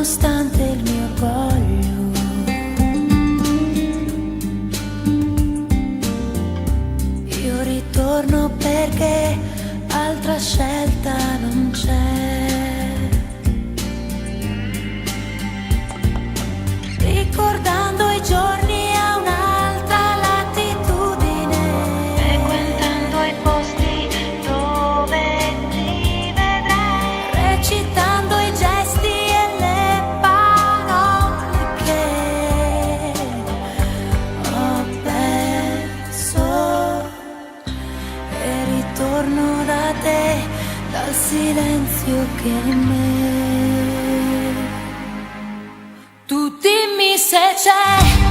nonostante il mio orgoglio. Io ritorno perché altra scelta non c'è. Ricordando i giorni a un'altra latitudine, frequentando i posti dove ti vedrei, recitando i gesti e le parole che ho perso, e ritorno da te, dal silenzio che è in me. Tu dimmi se c'è